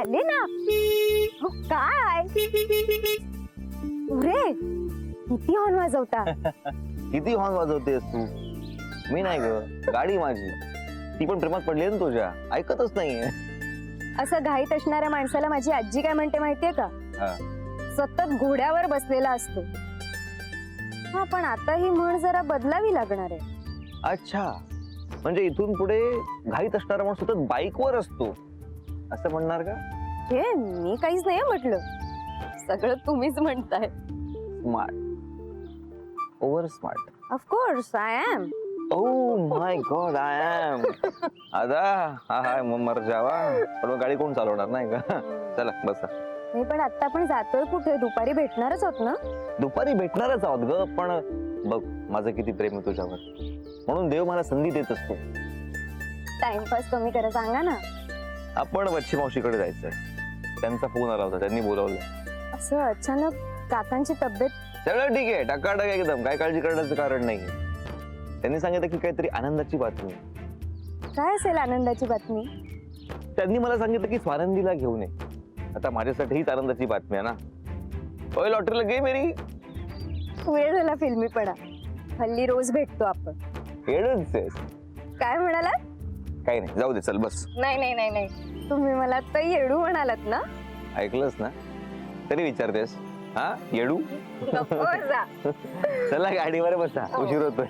आले ना. हो काय रे, किती हॉर्न वाजवता. किती हॉर्न वाजवतेस तू? मी नाही ग, गाडी माझी. ती पण प्रेमात पडली ना तुझ्या, ऐकतच नाहीये. असं घाईत असणाऱ्या माणसाला माझी आजी काय म्हणते माहितीये का? हा. सतत घोड्यावर बसलेला असतो. हा, पण आता ही म्हण जरा बदलावी लागणार आहे. अच्छा, म्हणजे इथून पुढे घाईत असणारा माणूस सतत बाईकवर असतो असं म्हणणार का? हे मी काहीच नाही म्हटलं, सगळं तुम्हीच म्हणताय. Smart, over smart. Of course I am. Oh my God, I am. आता हा हाय मर जावा. पण गाडी कोण चालवणार नाही का? चला बसा. नाही, पण आता आपण जातोय कुठे? दुपारी भेटणारच आहोत ना? दुपारी भेटणारच आहोत ग, पण बघ माझं किती प्रेम आहे तुझ्यावर, म्हणून देव मला संधी देत असतो. टाइमपास कमी करा, सांगा ना. आपण वच्छी मावशीकडे जायचंय. त्यांचा फोन आला होता, त्यांनी बोलावलं. असं अचानक काकांची तब्येत? सगळं ठीक आहे, टकाटक एकदम, काय काळजी करण्याचं कारण नाही. त्यांनी सांगितलं की काहीतरी आनंदाची बातमी. काय असेल आनंदाची बातमी? त्यांनी मला सांगितलं की स्वानंदीला घेऊन ये. आता माझ्यासाठी हीच आनंदाची बातमी आहे ना. ओय लॉटरीला घे मेरी. वेळ झाला फिल्मीपणा. हल्ली रोज भेटतो आपण. येडच आहेस. काय म्हणाला? काही नाही, जाऊ दे, चल बस. नाही नाही नाही नाही, तुम्ही मला आता येडू म्हणालात ना? ऐकलंस ना? तरी विचारतेस? हा, येडू. नको जा. चला गाडीवर बसा, उशीर होतोय.